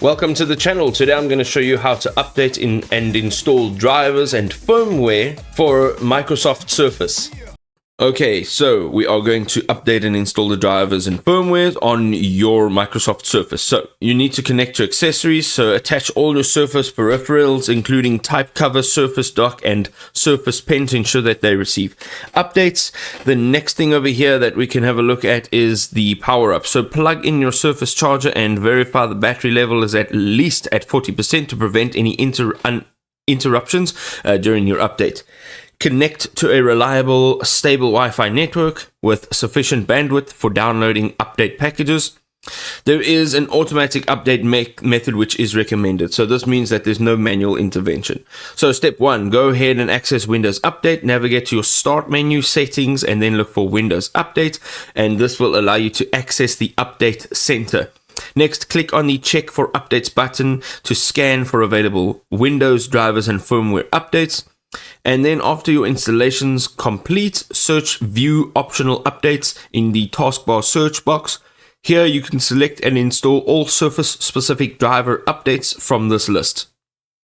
Welcome to the channel. Today I'm going to show you how to update and install drivers and firmware for Microsoft Surface. Okay, so we are going to update and install the drivers and firmware on your Microsoft Surface. So you need to connect your accessories, so attach all your Surface peripherals, including type cover, Surface dock, and Surface Pen to ensure that they receive updates. The next thing over here that we can have a look at is the power up. So plug in your Surface charger and verify the battery level is at least at 40% to prevent any interruptions during your update. Connect to a reliable, stable Wi-Fi network with sufficient bandwidth for downloading update packages. There is an automatic update method which is recommended. So this means that there's no manual intervention. So step 1, go ahead and access Windows Update, navigate to your Start menu, Settings, and then look for Windows Update. And this will allow you to access the Update Center. Next, click on the Check for Updates button to scan for available Windows drivers and firmware updates. And then after your installation's complete, search View Optional Updates in the taskbar search box. Here you can select and install all Surface specific driver updates from this list.